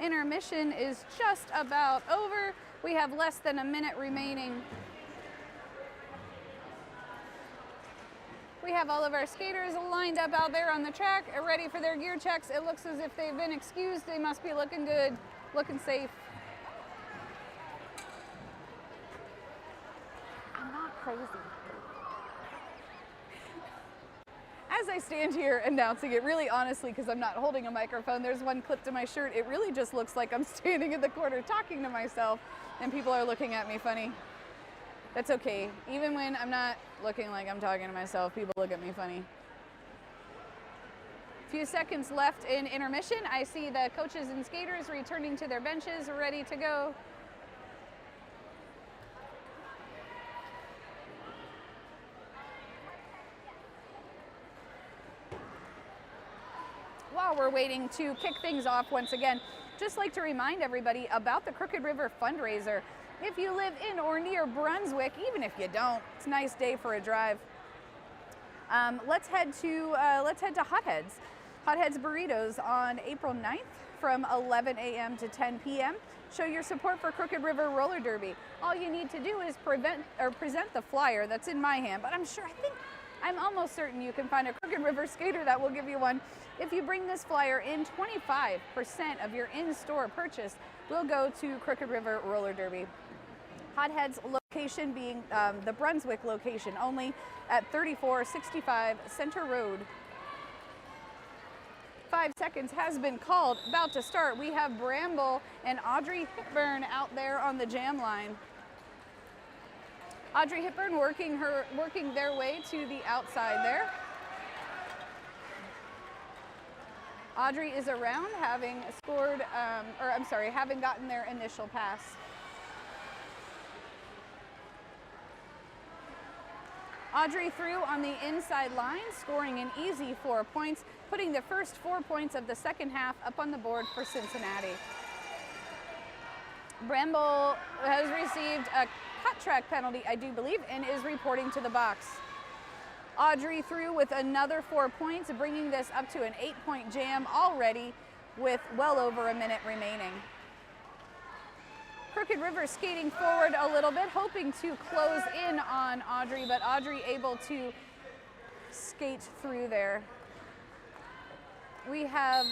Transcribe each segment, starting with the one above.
Intermission is just about over. We have less than a minute remaining. We have all of our skaters lined up out there on the track, ready for their gear checks. It looks as if they've been excused. They must be looking good, looking safe. I'm not crazy. As I stand here announcing it, really honestly, because I'm not holding a microphone, there's one clip to my shirt. It really just looks like I'm standing in the corner talking to myself and people are looking at me funny. That's okay. Even when I'm not looking like I'm talking to myself, people look at me funny. A few seconds left in intermission. I see the coaches and skaters returning to their benches, ready to go. While we're waiting to kick things off once again, just like to remind everybody about the Crooked River fundraiser. If you live in or near Brunswick, even if you don't, it's a nice day for a drive. Let's head to Hot Heads. Hot Heads Burritos on April 9th from 11 a.m. to 10 p.m. Show your support for Crooked River Roller Derby. All you need to do is present the flyer that's in my hand, but I'm almost certain you can find a Crooked River skater that will give you one. If you bring this flyer in, 25% of your in-store purchase will go to Crooked River Roller Derby. Hot Heads location being the Brunswick location only at 3465 Center Road. 5 seconds has been called, about to start. We have Bramble and Audrey Hepburn out there on the jam line. Audrey Hepburn working their way to the outside there. Audrey is around, having scored, having gotten their initial pass. Audrey through on the inside line, scoring an easy 4 points, putting the first 4 points of the second half up on the board for Cincinnati. Bramble has received a cut track penalty, I do believe, and is reporting to the box. Audrey through with another 4 points, bringing this up to an 8-point jam already with well over a minute remaining. Crooked River skating forward a little bit, hoping to close in on Audrey, but Audrey able to skate through there. We have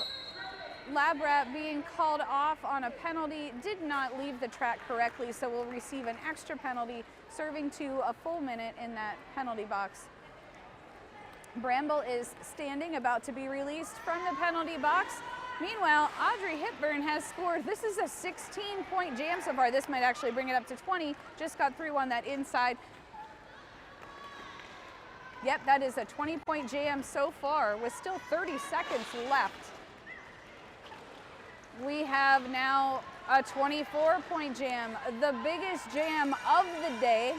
Lab Rat being called off on a penalty, did not leave the track correctly, so will receive an extra penalty, serving to a full minute in that penalty box. Bramble is standing, about to be released from the penalty box. Meanwhile, Audrey Hepburn has scored. This is a 16-point jam so far. This might actually bring it up to 20. Just got through on that inside. Yep, that is a 20-point jam so far with still 30 seconds left. We have now a 24-point jam, the biggest jam of the day,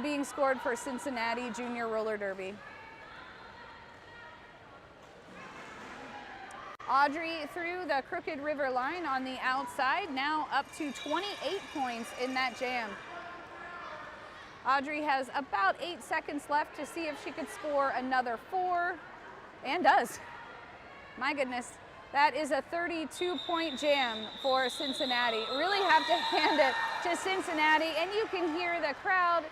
being scored for Cincinnati Junior Roller Derby. Audrey through the Crooked River line on the outside, now up to 28 points in that jam. Audrey has about 8 seconds left to see if she could score another 4, and does. My goodness, that is a 32-point jam for Cincinnati. Really have to hand it to Cincinnati, and you can hear the crowd,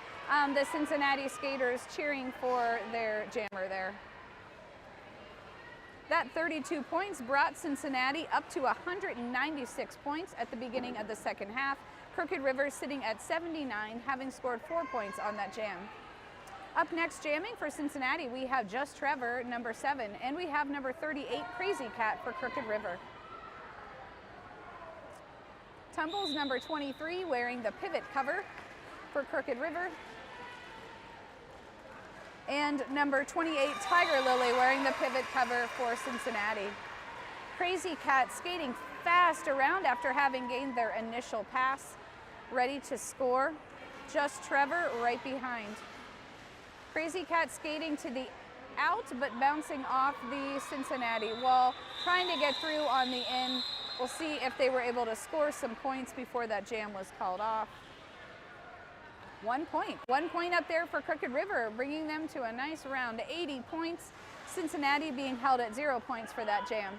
the Cincinnati skaters cheering for their jammer there. That 32 points brought Cincinnati up to 196 points at the beginning of the second half. Crooked River sitting at 79, having scored 4 points on that jam. Up next, jamming for Cincinnati, we have Just Trevor, number 7, and we have number 38, Crazy Cat for Crooked River. Tumbles, number 23, wearing the pivot cover for Crooked River. And number 28, Tiger Lily, wearing the pivot cover for Cincinnati. Crazy Cat skating fast around after having gained their initial pass, ready to score. Just Trevor right behind. Crazy Cat skating to the out, but bouncing off the Cincinnati wall, trying to get through on the in. We'll see if they were able to score some points before that jam was called off. 1 point. 1 point up there for Crooked River, bringing them to a nice round 80 points. Cincinnati being held at 0 points for that jam.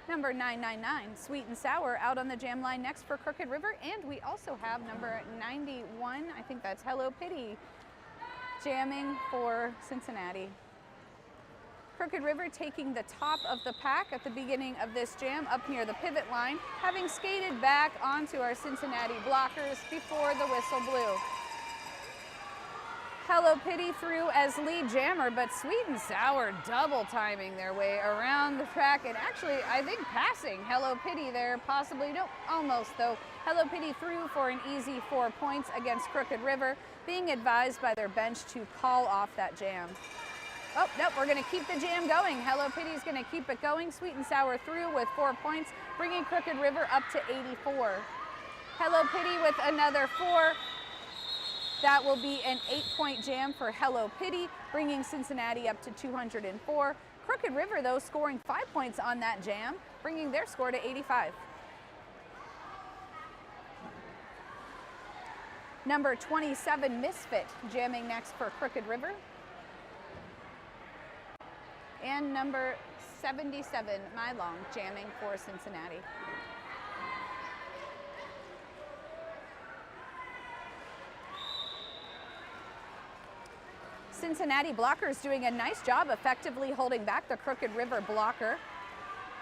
Number 999, Sweet and Sour, out on the jam line next for Crooked River. And we also have number 91, I think that's Hello Pity, jamming for Cincinnati. Crooked River taking the top of the pack at the beginning of this jam up near the pivot line, having skated back onto our Cincinnati blockers before the whistle blew. Hello Pity through as lead jammer, but Sweet and Sour double timing their way around the track and actually, I think, passing Hello Pity there, possibly, nope, almost though. Hello Pity through for an easy 4 points against Crooked River, being advised by their bench to call off that jam. Oh, nope, we're gonna keep the jam going. Hello Pity's gonna keep it going. Sweet and Sour through with 4 points, bringing Crooked River up to 84. Hello Pity with another 4. That will be an 8-point jam for Hello Pity, bringing Cincinnati up to 204. Crooked River, though, scoring 5 points on that jam, bringing their score to 85. Number 27, Misfit, jamming next for Crooked River. And number 77, My Long, jamming for Cincinnati. Cincinnati blockers doing a nice job effectively holding back the Crooked River blocker.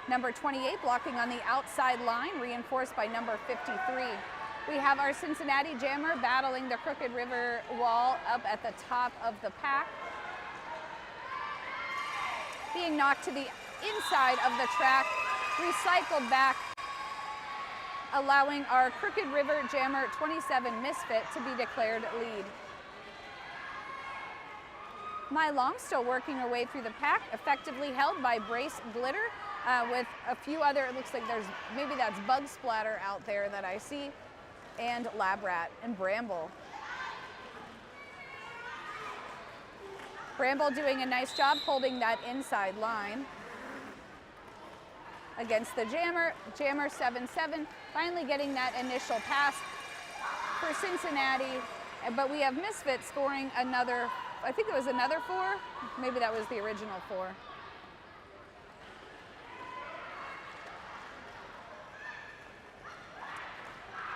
Number 28 blocking on the outside line, reinforced by number 53. We have our Cincinnati jammer battling the Crooked River wall up at the top of the pack. Being knocked to the inside of the track, recycled back, allowing our Crooked River jammer 27 Misfit to be declared lead. My Long still working her way through the pack, effectively held by Brace Glitter with a few other, it looks like maybe that's Bug Splatter out there that I see, and Lab Rat and Bramble. Bramble doing a nice job holding that inside line against the jammer. Jammer 7-7, finally getting that initial pass for Cincinnati, but we have Misfit scoring another, I think it was another 4. Maybe that was the original 4.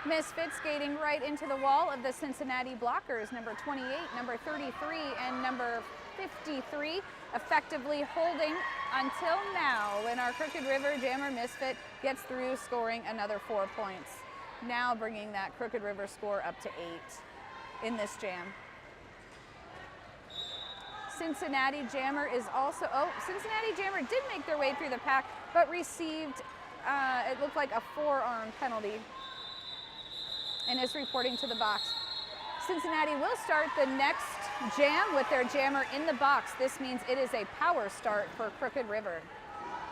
Misfit skating right into the wall of the Cincinnati blockers, number 28, number 33, and number 53, effectively holding until now when our Crooked River jammer Misfit gets through, scoring another 4 points. Now bringing that Crooked River score up to 8 in this jam. Cincinnati jammer is also, Cincinnati jammer did make their way through the pack, but received, it looked like a forearm penalty and is reporting to the box. Cincinnati will start the next jam with their jammer in the box. This means it is a power start for Crooked River.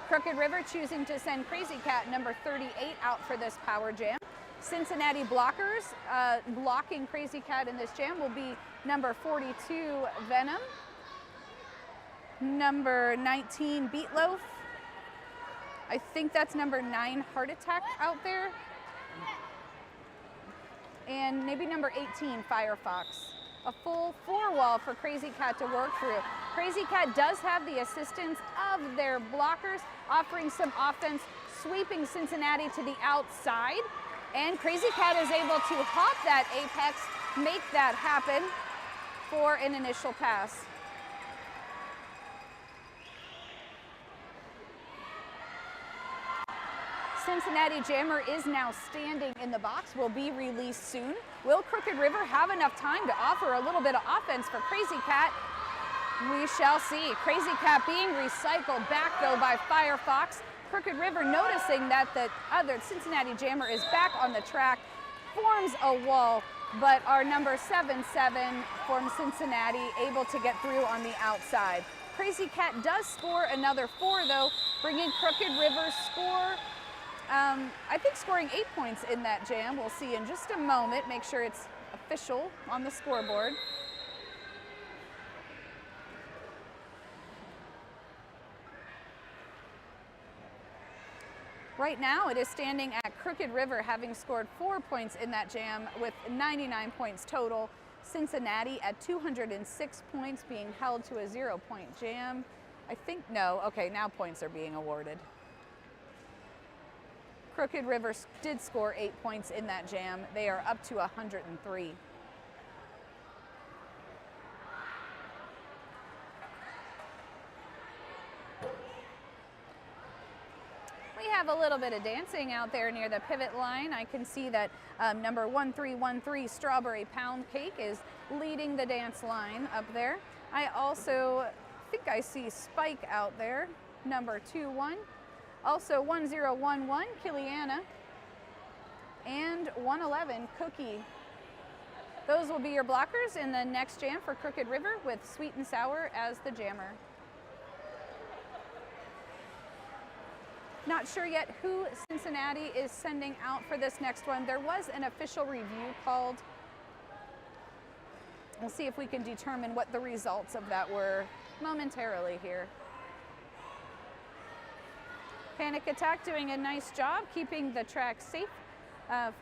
Crooked River choosing to send Crazy Cat number 38 out for this power jam. Cincinnati blockers blocking Crazy Cat in this jam will be number 42 Venom, number 19 Beatloaf, I think that's number 9 Heart Attack out there, and maybe number 18 Firefox. A full 4 wall for Crazy Cat to work through. Crazy Cat does have the assistance of their blockers, offering some offense, sweeping Cincinnati to the outside. And Crazy Cat is able to hop that apex, make that happen for an initial pass. Cincinnati jammer is now standing in the box, will be released soon. Will Crooked River have enough time to offer a little bit of offense for Crazy Cat? We shall see. Crazy Cat being recycled back though by Firefox. Crooked River noticing that the other Cincinnati jammer is back on the track, forms a wall, but our number 7-7 from Cincinnati able to get through on the outside. Crazy Cat does score another 4 though, bringing Crooked River's score, I think scoring 8 points in that jam. We'll see in just a moment, make sure it's official on the scoreboard. Right now it is standing at Crooked River having scored 4 points in that jam with 99 points total. Cincinnati at 206 points being held to a 0-point jam. I think, no, okay, now points are being awarded. Crooked River did score 8 points in that jam. They are up to 103. We have a little bit of dancing out there near the pivot line. I can see that number 1313 Strawberry Pound Cake is leading the dance line up there. I also think I see Spike out there, number 21. Also 1011 Kiliana and 111 Cookie. Those will be your blockers in the next jam for Crooked River, with Sweet and Sour as the jammer. Not sure yet who Cincinnati is sending out for this next one. There was an official review called. We'll see if we can determine what the results of that were momentarily here. Panic Attack doing a nice job keeping the track safe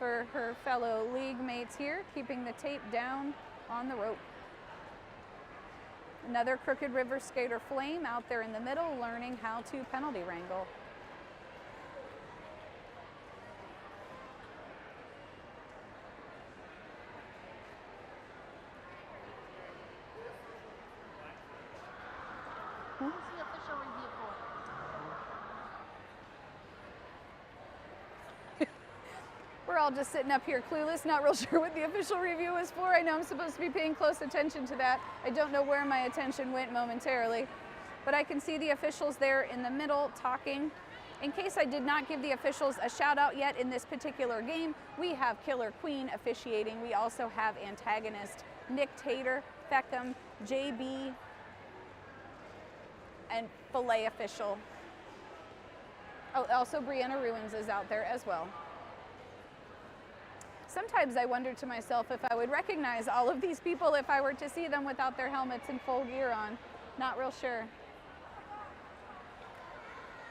for her fellow league mates here, keeping the tape down on the rope. Another Crooked River skater Flame out there in the middle, learning how to penalty wrangle. What's the official review for? We're all just sitting up here clueless, not real sure what the official review is for. I know I'm supposed to be paying close attention to that. I don't know where my attention went momentarily, but I can see the officials there in the middle talking. In case I did not give the officials a shout out yet in this particular game, we have Killer Queen officiating. We also have antagonist Nick Tater, Beckham, JB, and Filet official. Oh, also Brianna Ruins is out there as well. Sometimes I wonder to myself if I would recognize all of these people if I were to see them without their helmets and full gear on. Not real sure.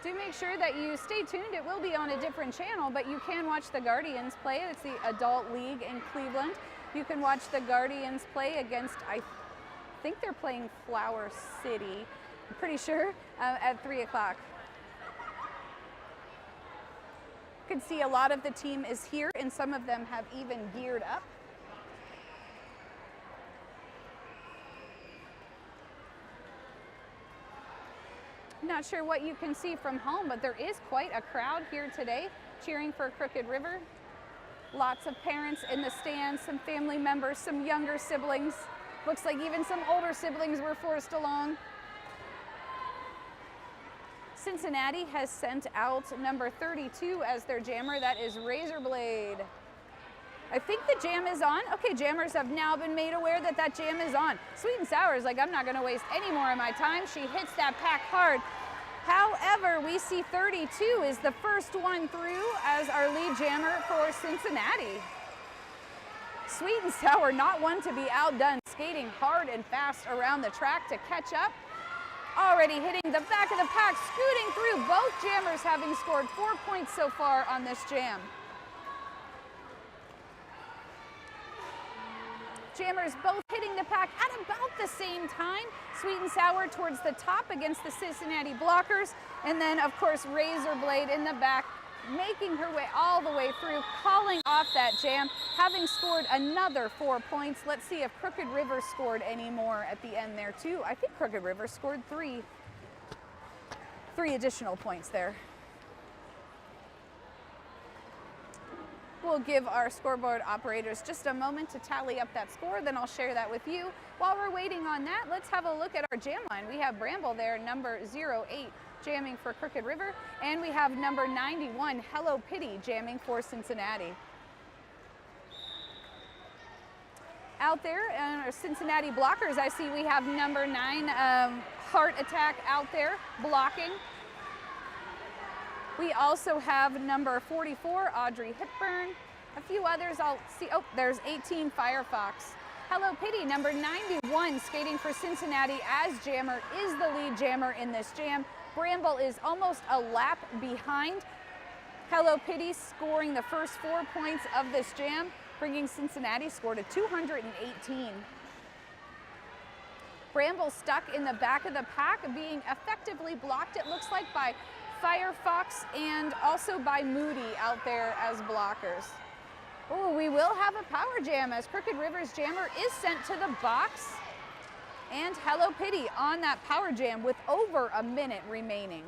Do make sure that you stay tuned. It will be on a different channel, but you can watch the Guardians play. It's the adult league in Cleveland. You can watch the Guardians play against, I think they're playing Flower City, I'm pretty sure, at 3 o'clock. You can see a lot of the team is here, and some of them have even geared up. Not sure what you can see from home, but there is quite a crowd here today cheering for Crooked River. Lots of parents in the stands, some family members, some younger siblings. Looks like even some older siblings were forced along. Cincinnati has sent out number 32 as their jammer. That is Razorblade. I think the jam is on. Okay, jammers have now been made aware that that jam is on. Sweet and Sour is like, I'm not gonna waste any more of my time. She hits that pack hard. However, we see 32 is the first one through as our lead jammer for Cincinnati. Sweet and Sour, not one to be outdone, skating hard and fast around the track to catch up. Already hitting the back of the pack, scooting through, both jammers having scored 4 points so far on this jam. Jammers both hitting the pack at about the same time. Sweet and Sour towards the top against the Cincinnati blockers. And then, of course, Razorblade in the back, making her way all the way through, calling off that jam, having scored another 4 points. Let's see if Crooked River scored any more at the end there, too. I think Crooked River scored three additional points there. We'll give our scoreboard operators just a moment to tally up that score, then I'll share that with you. While we're waiting on that, let's have a look at our jam line. We have Bramble there, number 08, jamming for Crooked River, and we have number 91, Hello Pity, jamming for Cincinnati. Out there, our Cincinnati blockers, I see we have number 9, Heart Attack out there, blocking. We also have number 44, Audrey Hepburn. A few others I'll see. Oh, there's 18, Firefox. Hello Pity, number 91, skating for Cincinnati as jammer, is the lead jammer in this jam. Bramble is almost a lap behind. Hello Pity scoring the first 4 points of this jam, bringing Cincinnati score to 218. Bramble stuck in the back of the pack, being effectively blocked, it looks like, by Firefox and also by Moody out there as blockers. Oh, we will have a power jam as Crooked River's jammer is sent to the box. And Hello Pitty on that power jam with over a minute remaining.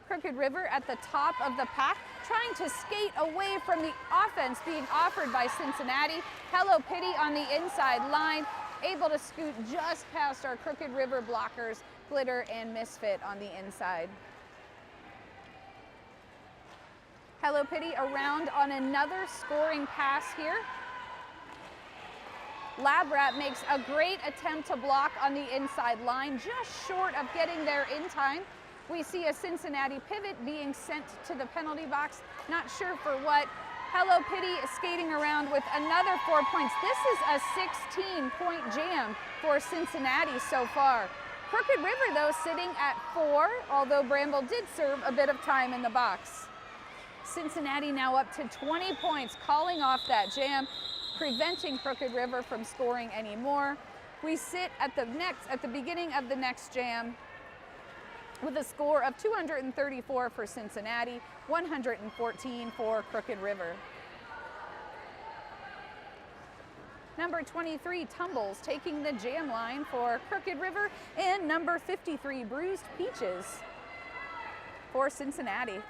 Crooked River at the top of the pack, trying to skate away from the offense being offered by Cincinnati. Hello Pitty on the inside line, able to scoot just past our Crooked River blockers, Glitter and Misfit on the inside. Hello Pitty around on another scoring pass here. Lab Rat makes a great attempt to block on the inside line, just short of getting there in time. We see a Cincinnati pivot being sent to the penalty box, not sure for what. Hello Pitty skating around with another 4 points. This is a 16-point jam for Cincinnati so far. Crooked River, though, sitting at 4, although Bramble did serve a bit of time in the box. Cincinnati now up to 20 points, calling off that jam, preventing Crooked River from scoring anymore. We sit at the beginning of the next jam with a score of 234 for Cincinnati, 114 for Crooked River. Number 23, Tumbles, taking the jam line for Crooked River, and number 53, Bruised Peaches for Cincinnati.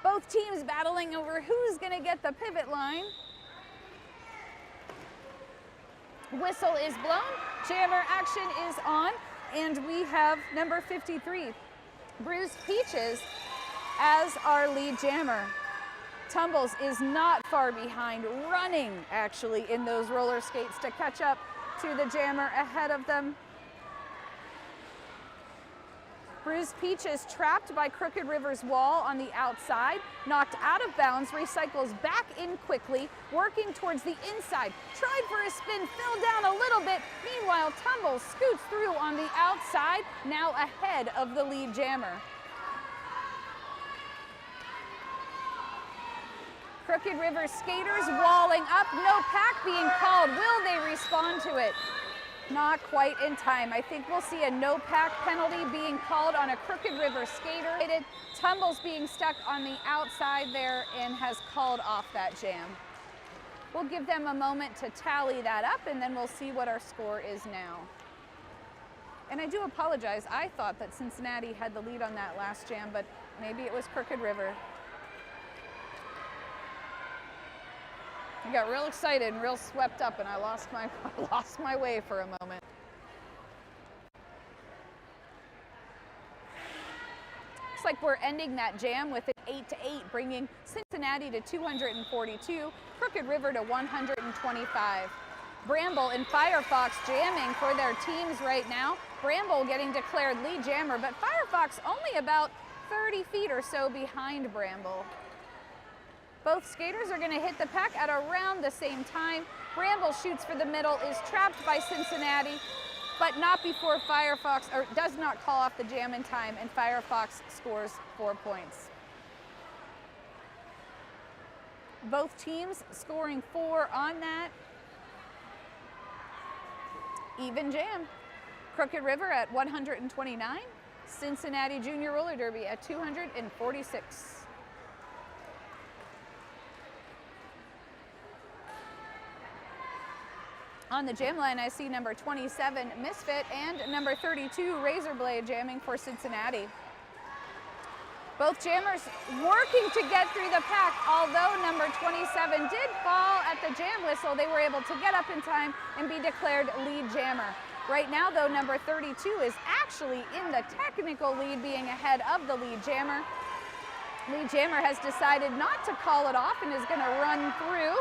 Both teams battling over who's gonna get the pivot line. Whistle is blown, jammer action is on, and we have number 53, Bruised Peaches, as our lead jammer. Tumbles is not far behind, running actually in those roller skates to catch up to the jammer ahead of them. Bruised Peaches trapped by Crooked River's wall on the outside, knocked out of bounds, recycles back in quickly, working towards the inside, tried for a spin, fell down a little bit. Meanwhile, Tumbles scoots through on the outside, now ahead of the lead jammer. Crooked River skaters walling up, no pack being called. Will they respond to it? Not quite in time. I think we'll see a no pack penalty being called on a Crooked River skater. Tumbles being stuck on the outside there and has called off that jam. We'll give them a moment to tally that up and then we'll see what our score is now. And I do apologize. I thought that Cincinnati had the lead on that last jam, but maybe it was Crooked River. I got real excited and real swept up and I lost my way for a moment. Looks like we're ending that jam with an 8-8, bringing Cincinnati to 242, Crooked River to 125. Bramble and Firefox jamming for their teams right now. Bramble getting declared lead jammer, but Firefox only about 30 feet or so behind Bramble. Both skaters are going to hit the pack at around the same time. Bramble shoots for the middle, is trapped by Cincinnati, but not before Firefox, or does not call off the jam in time, and Firefox scores 4 points. Both teams scoring 4 on that. Even jam. Crooked River at 129, Cincinnati Junior Roller Derby at 246. On the jam line, I see number 27, Misfit, and number 32, Razorblade, jamming for Cincinnati. Both jammers working to get through the pack. Although number 27 did fall at the jam whistle, they were able to get up in time and be declared lead jammer. Right now, though, number 32 is actually in the technical lead, being ahead of the lead jammer. Lead jammer has decided not to call it off and is going to run through.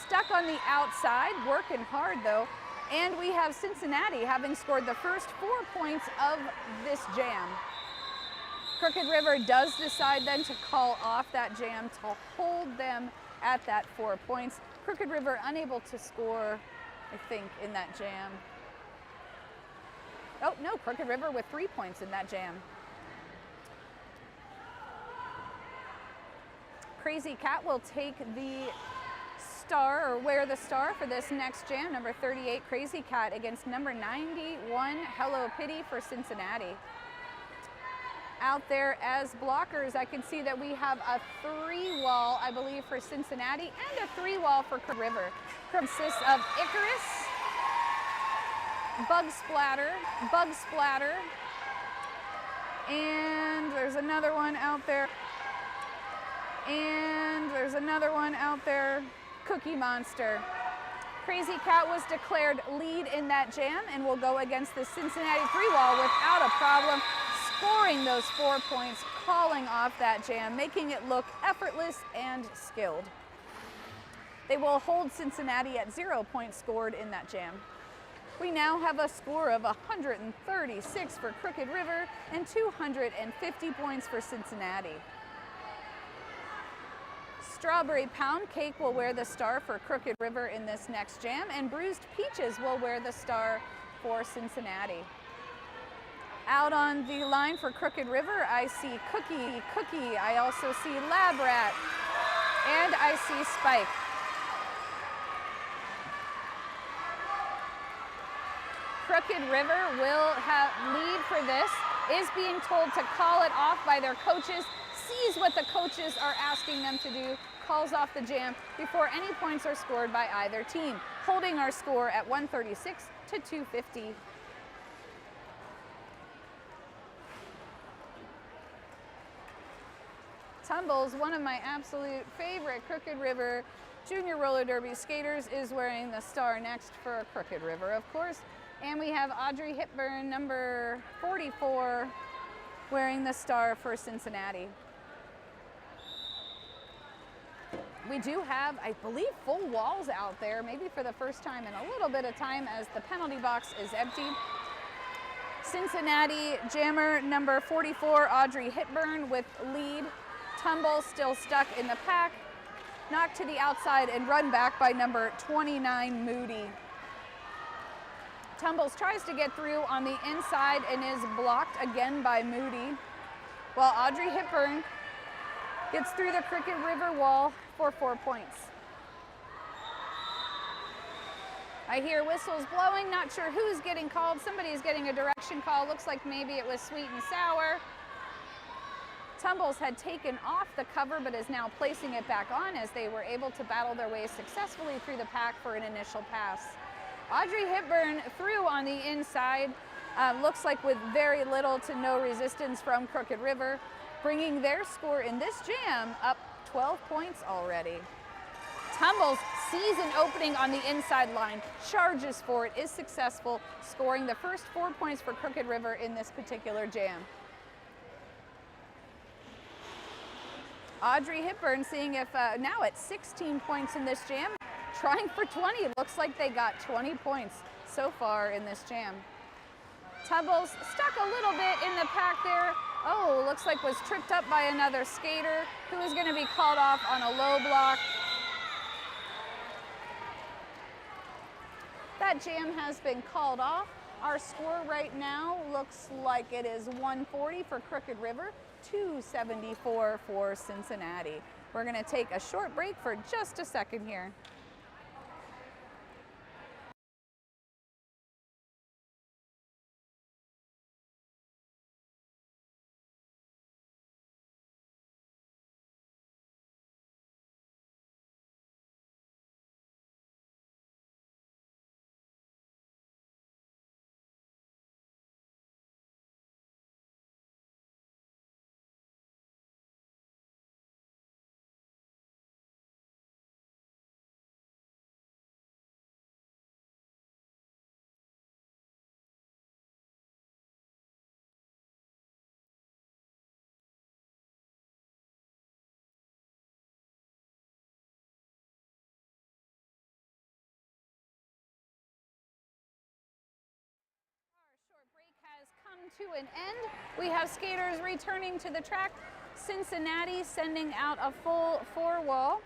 Stuck on the outside, working hard though. And we have Cincinnati having scored the first 4 points of this jam. Crooked River does decide then to call off that jam to hold them at that 4 points. Crooked River unable to score, I think, in that jam. Oh no, Crooked River with 3 points in that jam. Crazy Cat will take the star, or wear the star for this next jam, number 38, Crazy Cat, against number 91, Hello Pitty for Cincinnati. Out there as blockers, I can see that we have a 3-wall, I believe, for Cincinnati, and a 3-wall for Crooked River. Consists of Icarus, Bug Splatter, and there's another one out there, Cookie Monster. Crazy Cat was declared lead in that jam and will go against the Cincinnati 3-wall without a problem, scoring those 4 points, calling off that jam, making it look effortless and skilled. They will hold Cincinnati at 0 points scored in that jam. We now have a score of 136 for Crooked River and 250 points for Cincinnati. Strawberry Pound Cake will wear the star for Crooked River in this next jam, and Bruised Peaches will wear the star for Cincinnati. Out on the line for Crooked River, I see Cookie, I also see Lab Rat, and I see Spike. Crooked River will have lead for this, is being told to call it off by their coaches, sees what the coaches are asking them to do, calls off the jam before any points are scored by either team, holding our score at 136 to 250. Tumbles, one of my absolute favorite Crooked River Junior Roller Derby skaters, is wearing the star next for Crooked River, of course. And we have Audrey Hepburn, number 44, wearing the star for Cincinnati. We do have, I believe, full walls out there, maybe for the first time in a little bit of time, as the penalty box is empty. Cincinnati jammer number 44, Audrey Hepburn, with lead. Tumble still stuck in the pack, knocked to the outside and run back by number 29, Moody. Tumbles tries to get through on the inside and is blocked again by Moody, while Audrey Hepburn gets through the Crooked River wall for 4 points. I hear whistles blowing, not sure who's getting called. Somebody's getting a direction call. Looks like maybe it was Sweet and Sour. Tumbles had taken off the cover but is now placing it back on as they were able to battle their way successfully through the pack for an initial pass. Audrey Hepburn through on the inside, looks like with very little to no resistance from Crooked River, bringing their score in this jam up 12 points already. Tumbles sees an opening on the inside line, charges for it, is successful, scoring the first 4 points for Crooked River in this particular jam. Audrey Hepburn seeing if now at 16 points in this jam, trying for 20. Looks like they got 20 points so far in this jam. Tumbles stuck a little bit in the pack there. Oh, looks like was tripped up by another skater who is going to be called off on a low block. That jam has been called off. Our score right now looks like it is 140 for Crooked River, 274 for Cincinnati. We're going to take a short break for just a second here. To an end. We have skaters returning to the track. Cincinnati sending out a full 4-wall.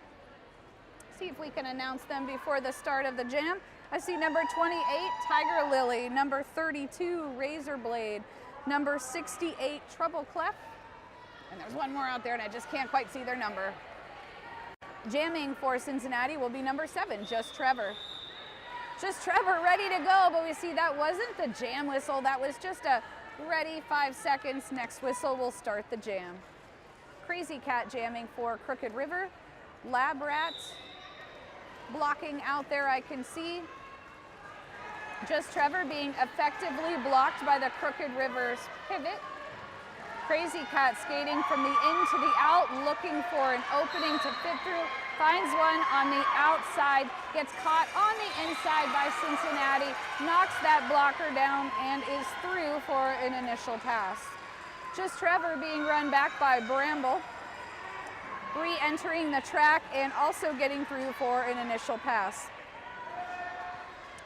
See if we can announce them before the start of the jam. I see number 28, Tiger Lily, number 32, Razor Blade, number 68, Trouble Clef, and there's one more out there and I just can't quite see their number. Jamming for Cincinnati will be number 7, Just Trevor. Just Trevor ready to go, but we see that wasn't the jam whistle. That was just a ready 5 seconds. Next whistle will start the jam. Crazy Cat jamming for Crooked River. Lab Rat blocking out there, I can see. Just Trevor being effectively blocked by the Crooked River's pivot. Crazy Cat skating from the in to the out, looking for an opening to fit through. Finds one on the outside, gets caught on the inside by Cincinnati, knocks that blocker down, and is through for an initial pass. Just Trevor being run back by Bramble, re-entering the track and also getting through for an initial pass.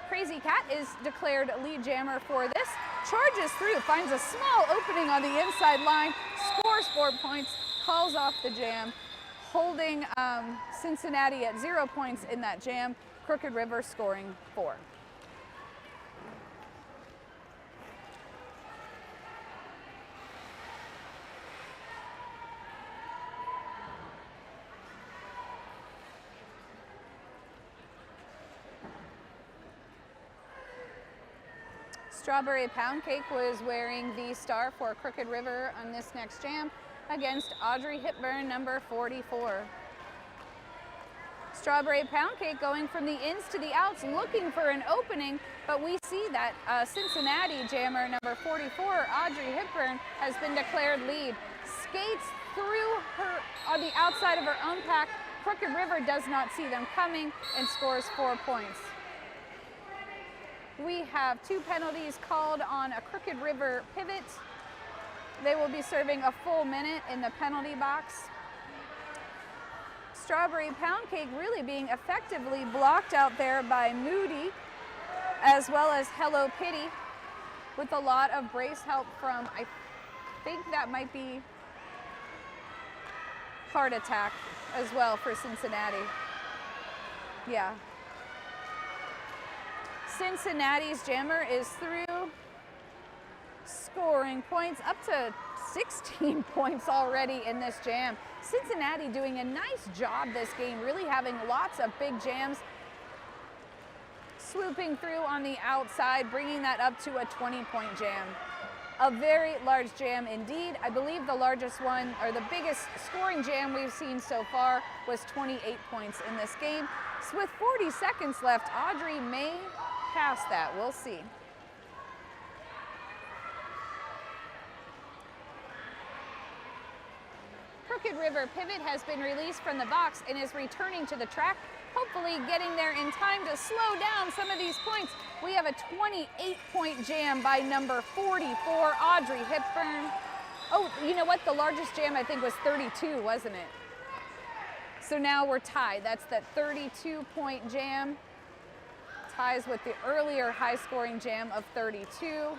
Crazy Cat is declared lead jammer for this. Charges through, finds a small opening on the inside line, scores 4 points, calls off the jam, holding Cincinnati at 0 points in that jam. Crooked River scoring 4. Strawberry Pound Cake was wearing the star for Crooked River on this next jam against Audrey Hipburn, number 44. Strawberry Pound Cake going from the ins to the outs, looking for an opening, but we see that Cincinnati jammer, number 44, Audrey Hipburn, has been declared lead. Skates through her on the outside of her own pack. Crooked River does not see them coming and scores 4 points. We have 2 penalties called on a Crooked River pivot. They will be serving a full minute in the penalty box. Strawberry Pound Cake really being effectively blocked out there by Moody, as well as Hello Kitty, with a lot of brace help from, I think that might be Heart Attack as well for Cincinnati. Yeah. Cincinnati's jammer is through, scoring points up to 16 points already in this jam. Cincinnati doing a nice job this game, really having lots of big jams, swooping through on the outside, bringing that up to a 20-point jam. A very large jam indeed. I believe the largest one, or the biggest scoring jam we've seen so far, was 28 points in this game. So with 40 seconds left, Audrey may pass that. We'll see. Crooked River pivot has been released from the box and is returning to the track, hopefully getting there in time to slow down some of these points. We have a 28-point jam by number 44, Audrey Hipburn. Oh, you know what? The largest jam I think was 32, wasn't it? So now we're tied. That's that 32-point jam. Ties with the earlier high-scoring jam of 32.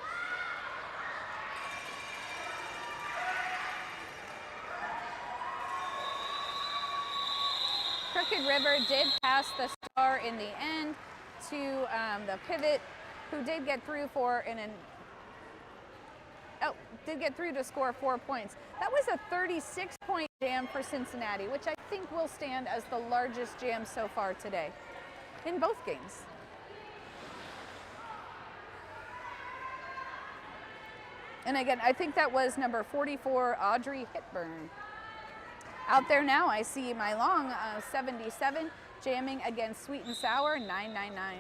Crooked River did pass the star in the end to the pivot, who did get through for did get through to score 4 points. That was a 36-point jam for Cincinnati, which I think will stand as the largest jam so far today in both games. And again, I think that was number 44, Audrey Hipburn. Out there now, I see my long 77 jamming against Sweet and Sour 999.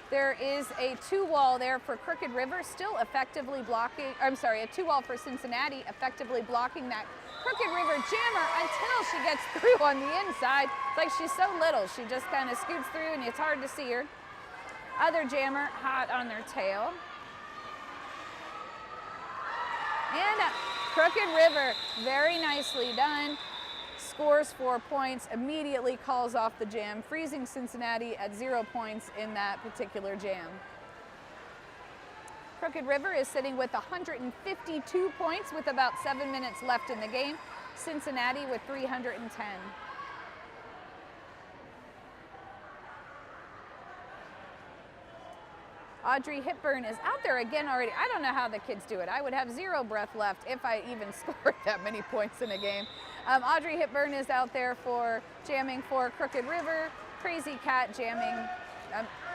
There is a 2-wall there for Crooked River, still effectively blocking, I'm sorry, a 2-wall for Cincinnati, effectively blocking that Crooked River jammer until she gets through on the inside. It's like she's so little, she just kind of scoots through and it's hard to see her. Other jammer hot on their tail. And Crooked River, very nicely done. Scores 4 points, immediately calls off the jam, freezing Cincinnati at 0 points in that particular jam. Crooked River is sitting with 152 points with about 7 minutes left in the game. Cincinnati with 310. Audrey Hepburn is out there again already. I don't know how the kids do it. I would have 0 breath left if I even scored that many points in a game. Audrey Hepburn is out there for jamming for Crooked River. Crazy Cat jamming.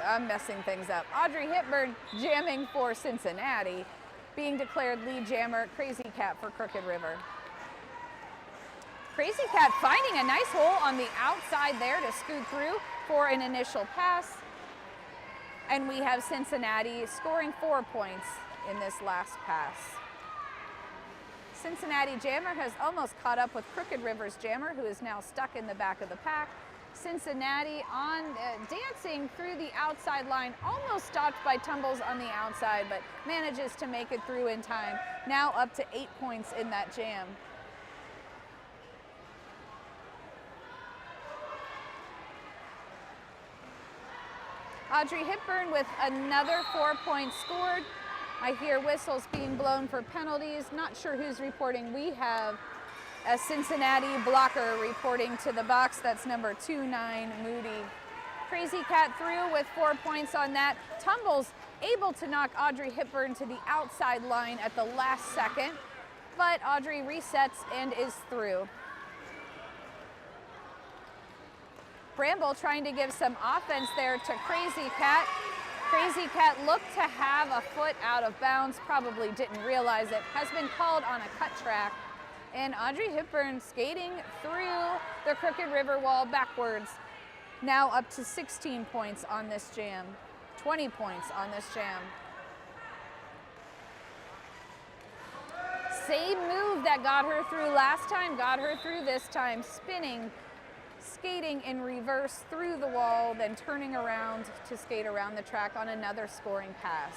I'm messing things up. Audrey Hepburn jamming for Cincinnati, being declared lead jammer. Crazy Cat for Crooked River. Crazy Cat finding a nice hole on the outside there to scoot through for an initial pass. And we have Cincinnati scoring 4 points in this last pass. Cincinnati jammer has almost caught up with Crooked River's jammer, who is now stuck in the back of the pack. Cincinnati on dancing through the outside line, almost stopped by tumbles on the outside, but manages to make it through in time. Now up to 8 points in that jam. Audrey Hepburn with another 4 points scored. I hear whistles being blown for penalties. Not sure who's reporting. We have a Cincinnati blocker reporting to the box. That's number 29, Moody. Crazy Cat through with 4 points on that. Tumbles able to knock Audrey Hepburn to the outside line at the last second, but Audrey resets and is through. Bramble trying to give some offense there to Crazy Cat. Crazy Cat looked to have a foot out of bounds, probably didn't realize it. Has been called on a cut track. And Audrey Hepburn skating through the Crooked River wall backwards. Now up to 16 points on this jam. 20 points on this jam. Same move that got her through last time, got her through this time, spinning, skating in reverse through the wall, then turning around to skate around the track on another scoring pass.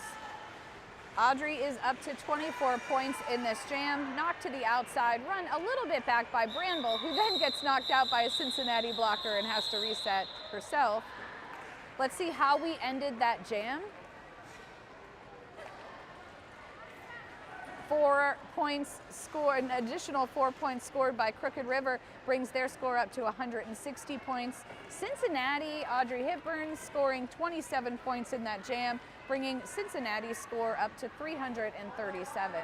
Audrey is up to 24 points in this jam, knocked to the outside, run a little bit back by Bramble, who then gets knocked out by a Cincinnati blocker and has to reset herself. Let's see how we ended that jam. 4 points scored, an additional 4 points scored by Crooked River brings their score up to 160 points. Cincinnati, Audrey Hepburn scoring 27 points in that jam, bringing Cincinnati's score up to 337.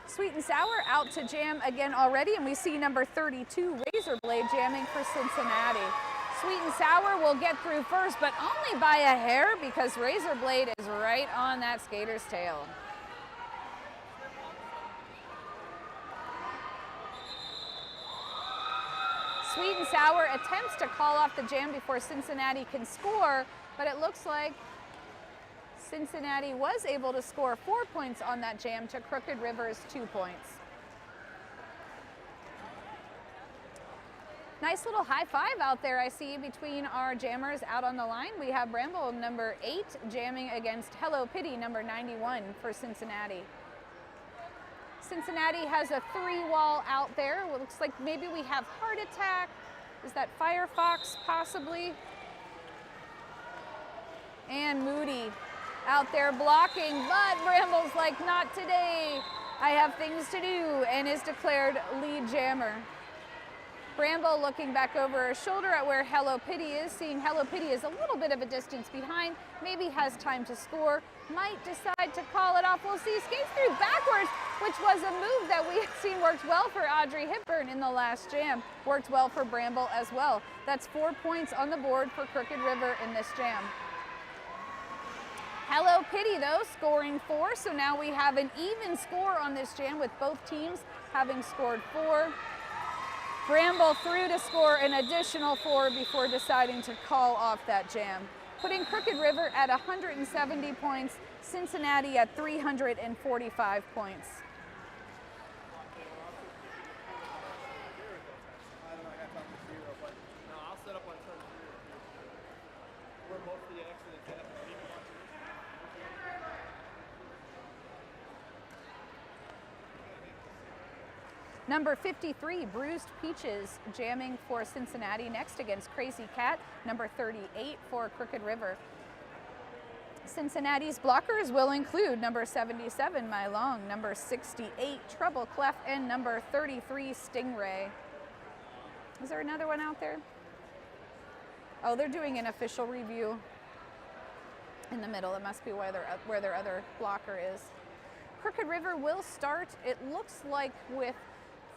Sweet and Sour out to jam again already, and we see number 32, Razorblade, jamming for Cincinnati. Sweet and Sour will get through first, but only by a hair because Razorblade is right on that skater's tail. Sweet and Sour attempts to call off the jam before Cincinnati can score, but it looks like Cincinnati was able to score 4 points on that jam to Crooked River's 2 points. Nice little high five out there I see between our jammers out on the line. We have Bramble number 8 jamming against Hello Pity number 91 for Cincinnati. Cincinnati has a 3-wall out there. It looks like maybe we have Heart Attack. Is that Firefox possibly? And Moody out there blocking, but Bramble's like, not today. I have things to do, and is declared lead jammer. Bramble looking back over her shoulder at where Hello Pity is, seeing Hello Pity is a little bit of a distance behind, maybe has time to score, might decide to call it off. We'll see. Skates through backwards, which was a move that we had seen worked well for Audrey Hepburn in the last jam. Worked well for Bramble as well. That's 4 points on the board for Crooked River in this jam. Hello Pity, though, scoring 4, so now we have an even score on this jam with both teams having scored 4. Bramble through to score an additional 4 before deciding to call off that jam, putting Crooked River at 170 points, Cincinnati at 345 points. Number 53, Bruised Peaches, jamming for Cincinnati next against Crazy Cat. Number 38 for Crooked River. Cincinnati's blockers will include number 77, My Long, number 68, Trouble Clef, and number 33, Stingray. Is there another one out there? Oh, they're doing an official review in the middle. It must be where their other blocker is. Crooked River will start, it looks like, with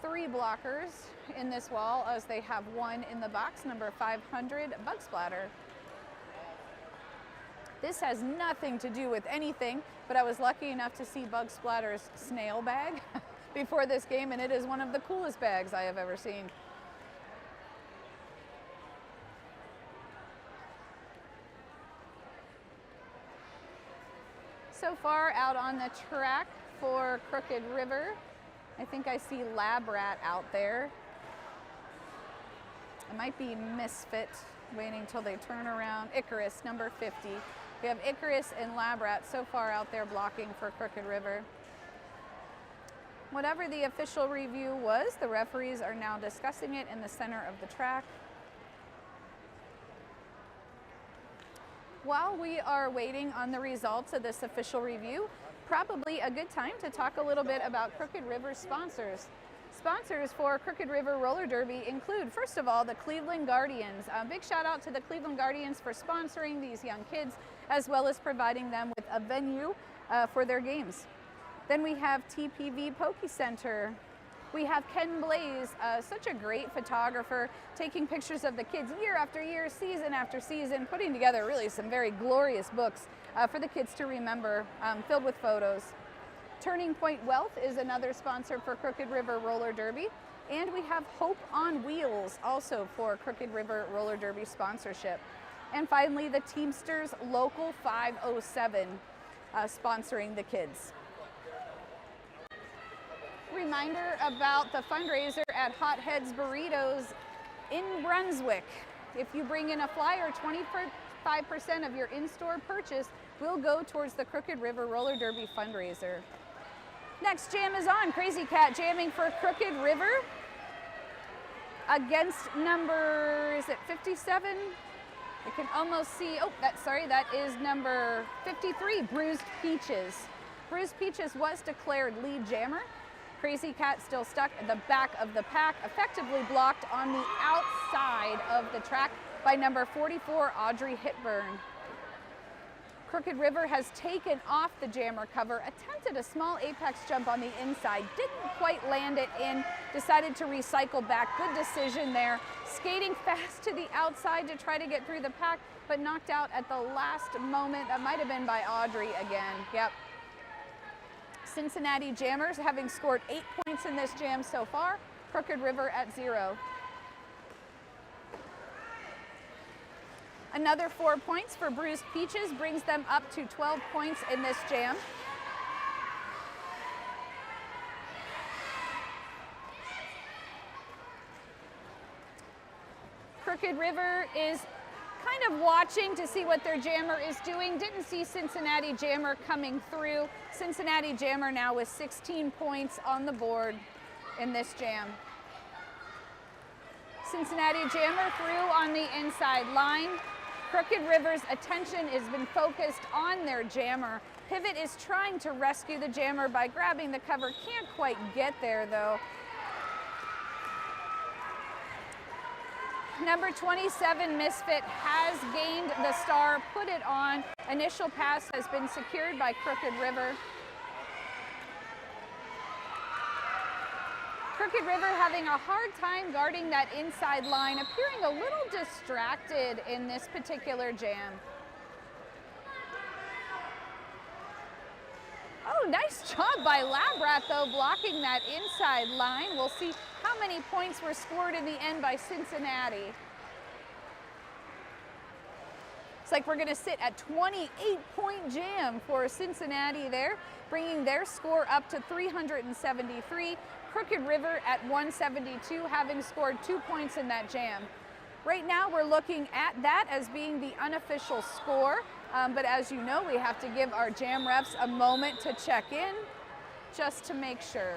3 blockers in this wall, as they have 1 in the box, number 500, Bug Splatter. This has nothing to do with anything, but I was lucky enough to see Bug Splatter's snail bag before this game, and it is one of the coolest bags I have ever seen. So far out on the track for Crooked River, I think I see Lab Rat out there. It might be Misfit, waiting till they turn around. Icarus, number 50. We have Icarus and Lab Rat so far out there blocking for Crooked River. Whatever the official review was, the referees are now discussing it in the center of the track. While we are waiting on the results of this official review, probably a good time to talk a little bit about Crooked River's sponsors. Sponsors for Crooked River Roller Derby include, first of all, the Cleveland Guardians. A big shout out to the Cleveland Guardians for sponsoring these young kids, as well as providing them with a venue for their games. Then we have TPV Poke Center. We have Ken Blaze, such a great photographer, taking pictures of the kids year after year, season after season, putting together really some very glorious books for the kids to remember, filled with photos. Turning Point Wealth is another sponsor for Crooked River Roller Derby. And we have Hope on Wheels, also for Crooked River Roller Derby sponsorship. And finally, the Teamsters Local 507, sponsoring the kids. Reminder about the fundraiser at Hot Heads Burritos in Brunswick. If you bring in a flyer, 25% of your in-store purchase will go towards the Crooked River Roller Derby fundraiser. Next jam is on. Crazy Cat jamming for Crooked River against number, is it 57? I can almost see, oh, that is number 53, Bruised Peaches. Bruised Peaches was declared lead jammer. Crazy Cat still stuck at the back of the pack, effectively blocked on the outside of the track by number 44, Audrey Hitburn. Crooked River has taken off the jammer cover, attempted a small apex jump on the inside, didn't quite land it in, decided to recycle back. Good decision there. Skating fast to the outside to try to get through the pack, but knocked out at the last moment. That might have been by Audrey again. Yep. Cincinnati Jammers having scored 8 points in this jam so far. Crooked River at 0. Another 4 points for Bruised Peaches brings them up to 12 points in this jam. Crooked River is kind of watching to see what their jammer is doing. Didn't see Cincinnati Jammer coming through. Cincinnati Jammer now with 16 points on the board in this jam. Cincinnati Jammer through on the inside line. Crooked River's attention has been focused on their jammer. Pivot is trying to rescue the jammer by grabbing the cover. Can't quite get there though. Number 27, Misfit, has gained the star, put it on. Initial pass has been secured by Crooked River. Crooked River having a hard time guarding that inside line, appearing a little distracted in this particular jam. Oh, nice job by Labrat though, blocking that inside line. We'll see how many points were scored in the end by Cincinnati. It's like we're gonna sit at 28-point jam for Cincinnati there, bringing their score up to 373. Crooked River at 172, having scored 2 points in that jam. Right now we're looking at that as being the unofficial score, but as you know, we have to give our jam refs a moment to check in just to make sure.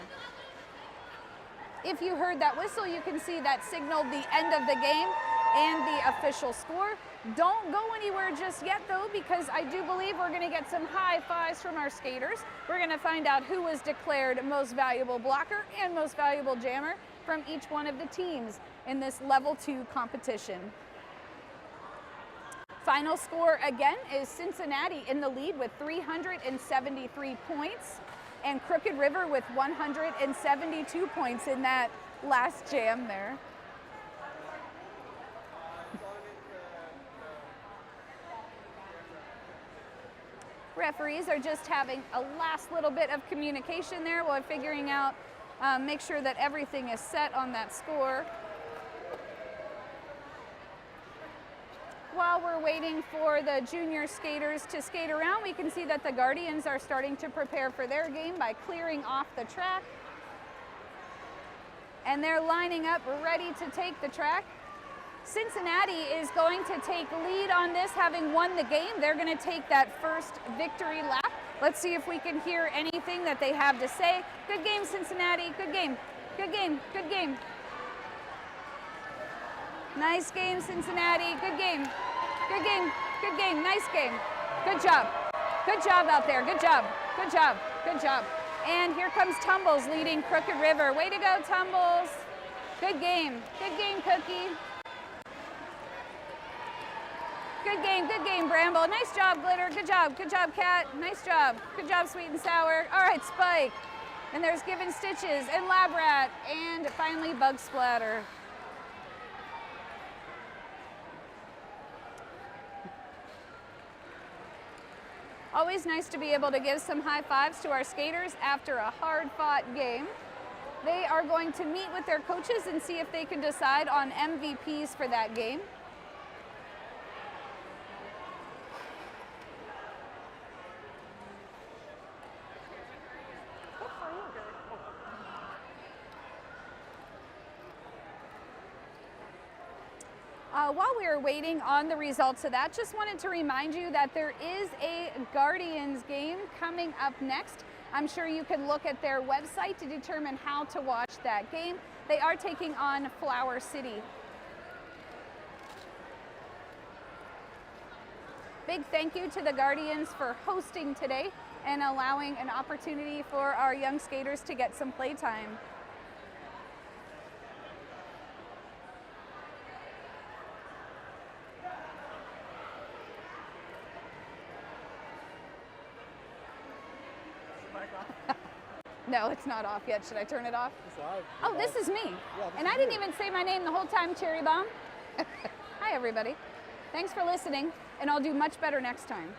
If you heard that whistle, you can see that signaled the end of the game and the official score. Don't go anywhere just yet though, because I do believe we're gonna get some high fives from our skaters. We're gonna find out who was declared most valuable blocker and most valuable jammer from each one of the teams in this level 2 competition. Final score again is Cincinnati in the lead with 373 points, and Crooked River with 172 points in that last jam there. Referees are just having a last little bit of communication there while figuring out, make sure that everything is set on that score. While we're waiting for the junior skaters to skate around, we can see that the Guardians are starting to prepare for their game by clearing off the track. And they're lining up ready to take the track. Cincinnati is going to take lead on this, having won the game. They're going to take that first victory lap. Let's see if we can hear anything that they have to say. Good game, Cincinnati. Good game. Good game. Good game. Nice game, Cincinnati. Good game. Good game. Good game. Nice game. Good job. Good job out there. Good job. Good job. Good job. And here comes Tumbles leading Crooked River. Way to go, Tumbles. Good game. Good game, Cookie. Good game, Bramble. Nice job, Glitter. Good job, Cat. Nice job. Good job, Sweet and Sour. All right, Spike. And there's Given Stitches and Lab Rat, and finally Bug Splatter. Always nice to be able to give some high fives to our skaters after a hard-fought game. They are going to meet with their coaches and see if they can decide on MVPs for that game. While we are waiting on the results of that, just wanted to remind you that there is a Guardians game coming up next. I'm sure you can look at their website to determine how to watch that game. They are taking on Flower City. Big thank you to the Guardians for hosting today and allowing an opportunity for our young skaters to get some playtime. No, it's not off yet. Should I turn it off? It's live. Oh, this is me. Yeah, and I didn't even say my name the whole time, Cherry Bomb. Hi, everybody. Thanks for listening, and I'll do much better next time.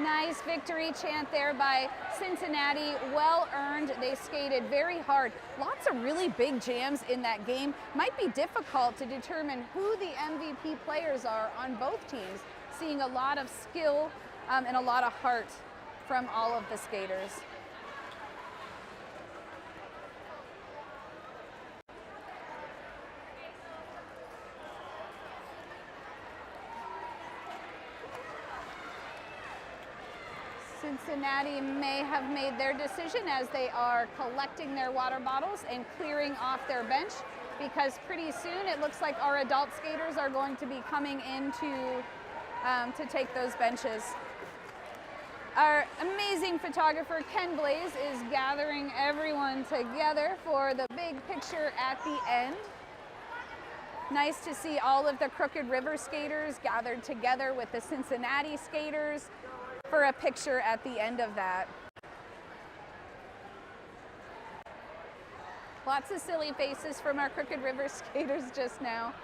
Nice victory chant there by Cincinnati, well earned. They skated very hard. Lots of really big jams in that game. Might be difficult to determine who the MVP players are on both teams. Seeing a lot of skill and a lot of heart from all of the skaters. Cincinnati may have made their decision as they are collecting their water bottles and clearing off their bench, because pretty soon it looks like our adult skaters are going to be coming in to take those benches. Our amazing photographer Ken Blaze is gathering everyone together for the big picture at the end. Nice to see all of the Crooked River skaters gathered together with the Cincinnati skaters for a picture at the end of that. Lots of silly faces from our Crooked River skaters just now.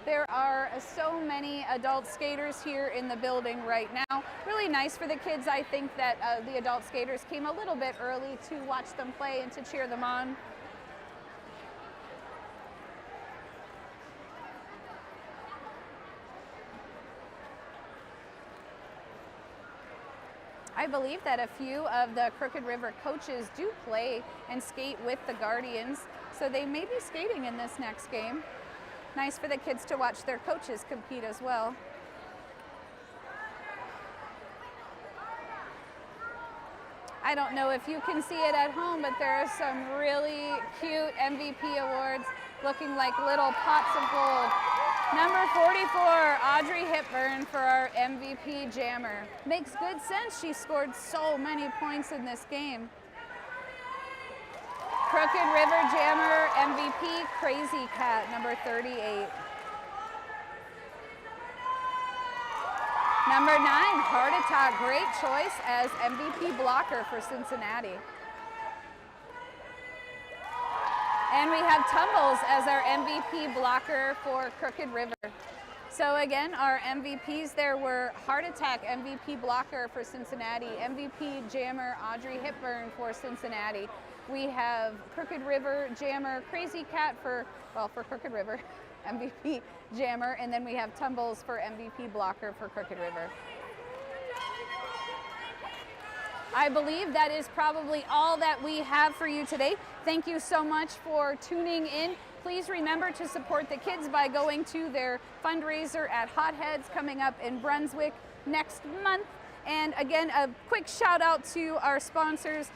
There are so many adult skaters here in the building right now. Really nice for the kids. I think that the adult skaters came a little bit early to watch them play and to cheer them on. I believe that a few of the Crooked River coaches do play and skate with the Guardians, so they may be skating in this next game. Nice for the kids to watch their coaches compete as well. I don't know if you can see it at home, but there are some really cute MVP awards looking like little pots of gold. Number 44, Audrey Hepburn for our MVP jammer. Makes good sense. She scored so many points in this game. Crooked River Jammer MVP, Crazy Cat, number 38. Number 9, Heart Attack, great choice as MVP blocker for Cincinnati. And we have Tumbles as our MVP blocker for Crooked River. So again, our MVPs there were Heart Attack, MVP blocker for Cincinnati, MVP jammer Audrey Hepburn for Cincinnati. We have Crooked River jammer Crazy Cat for Crooked River, MVP jammer, and then we have Tumbles for MVP blocker for Crooked River. I believe that is probably all that we have for you today. Thank you so much for tuning in. Please remember to support the kids by going to their fundraiser at Hotheads coming up in Brunswick next month. And again, a quick shout out to our sponsors,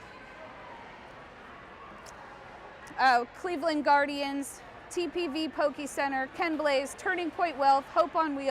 Cleveland Guardians, TPV Poke Center, Ken Blaze, Turning Point Wealth, Hope on Wheels.